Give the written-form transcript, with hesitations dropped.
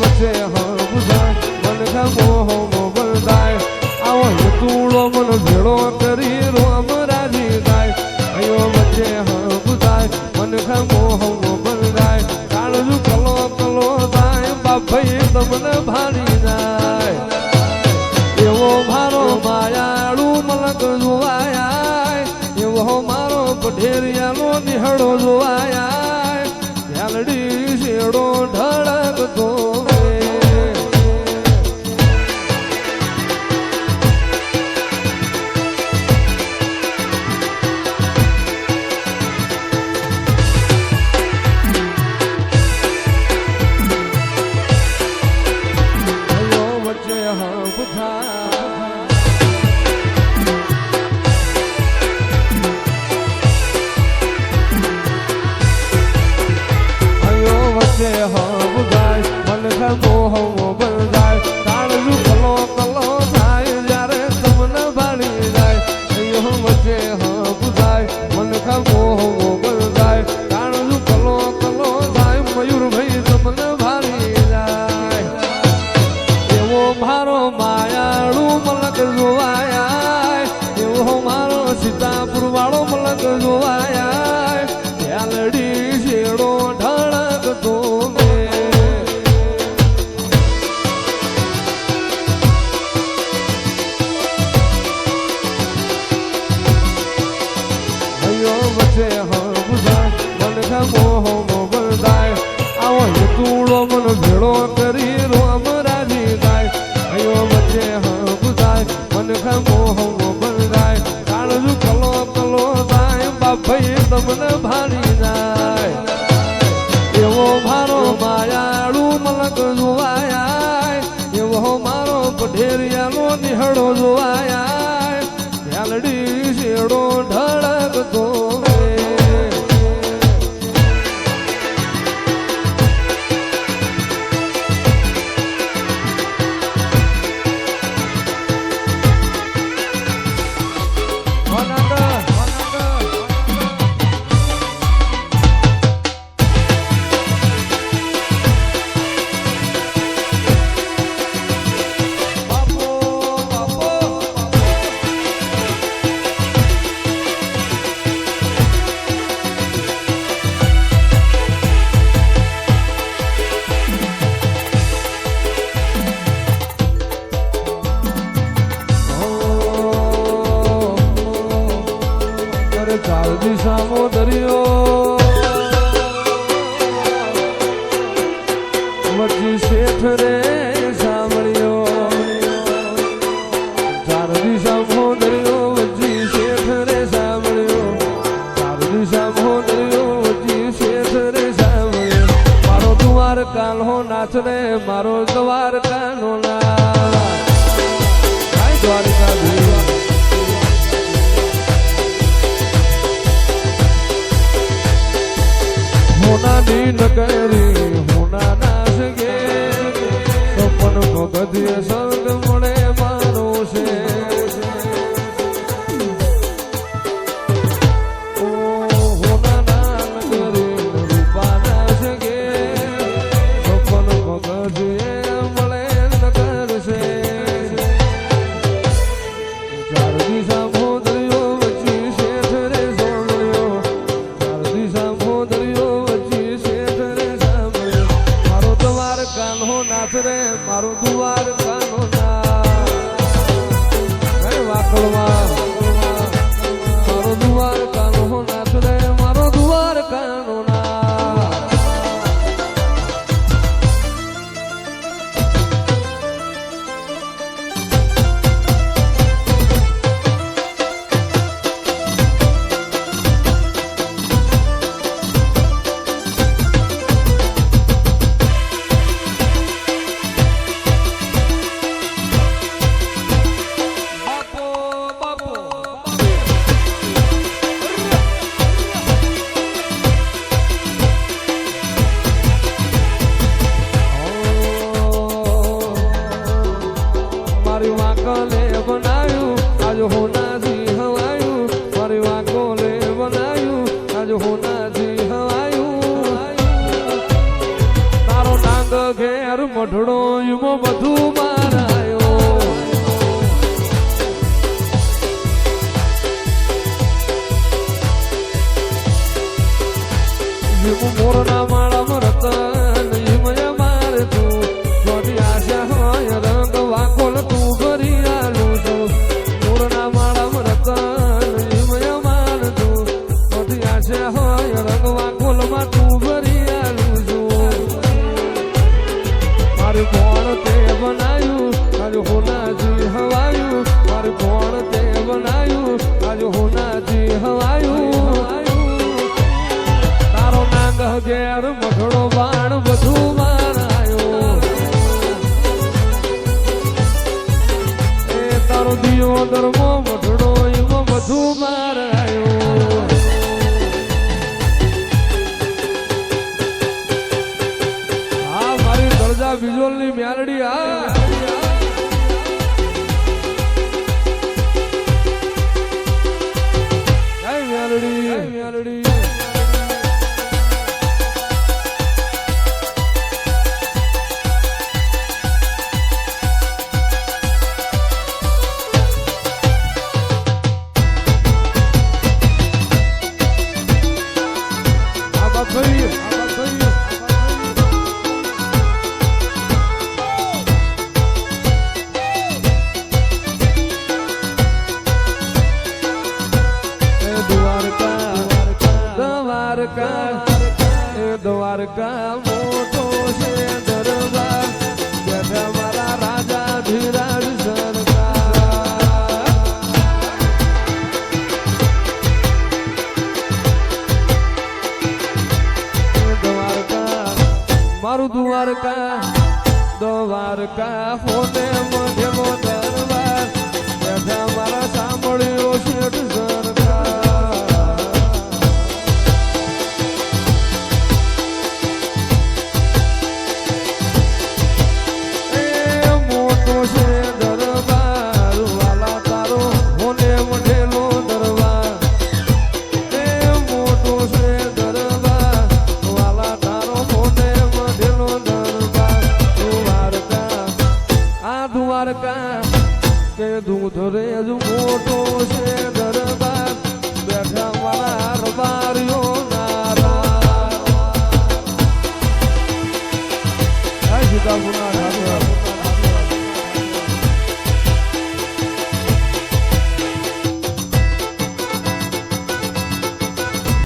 વચ્ચે હબુધાય મન ખમો બલદાય આવો હેતુડો મન ભેળો કરી રોમ રાજી થાય અયો વચ્ચે હબુધાય મન ખમો બલદાય કાળજુ કલો કલો થાય બાપઈ તમને ભારી જાય એવો મારો માયાળુ મલક જોવાયા એવો મારો પઢેરિયાનો નિહળો જોવાયા ઝાલડી શેડો ઢળકતો સીતાપુર વાળો મલક જોવાયા ઝાલડી શેડો ઢળકતો વચ્ચે હબુધાય મન ખમો બલદાય આવો હેતુડો મન ભેળો કરી રોમ રાજી થાય અયો વચ્ચે હબુધાય મન ખમો બલદાય કાળજુ કલો કલો થાય બાપઈ તમને ભારી જાય એવો મારો માયાળુ મલક જોવાયા એવો મારો પઢેરિયાનો નિહળો જોવાયા ઝાલડી શેડો ઢળકતો ચાર દિશામો દરિયો વચ્ચે શેઠ રે સાંભળ્યો ચાર દિશામો દરિયો વચ્ચે શેઠ રે સાંભળ્યો ચાર દિશામો દરિયો વચ્ચે શેઠ રે સાંભળ્યો મારો દ્વારકા નો નાથ રે મારો દ્વારકા નો નાથ દ્વારકા હોનાની નકરી હોના નાશ ગે સપન ભગતિય સ્વર્ગ મળે મારો છે હોના નકરી રૂપા નાશ ગે સપન ભગતિય મળે નકર છે ચાર દિશા મોદરિયો વચ્ચે શેઠ રે સોમળ્યો ચાર દિશા મોદરિયો નાથ રે મારો દ્વારકા નો નાથ વાકળમાં મારો દ્વારકા નો નાથ રે મારો દ્વારકા નો નાથ મઢડો એમાં બધું મારાયો મોરના માળામાં રતન હિમય મારે તું જોડી આશા હોય રંગ વાકોલ તું ભરી આલું છું મોરના માળામાં રતન હિમય મારે તું જોડી આશા હોય રંગ વાકોલમાં તું ભરી આલું છું મારું કોણ તે બનાયું આજે હોનાજી હવાયું મારું કોણ તે બનાયું આજે હોનાજી હવાયું ઘેર મઢડો બાણ બધું મારાયો એ તારો દિયો ધર્મો મઢડો એમાં બધું મારાયો હા મારી દરજા બિજોલની મ્યાલડી હા મ્યાલડી દ્વારકા મોટો છે દરબાર બેઠા મારા રાજા ધીરાજ સરકાર દ્વારકા મારું દ્વારકા દ્વારકા હોને મધ્યનો દરબાર બેઠા મારા સાંભળ્યો શેઠ સરકાર કે દૂધ રેજ મોટો છે દરબાર બેઠા મારા રબારીઓ નારા સીતાપુરા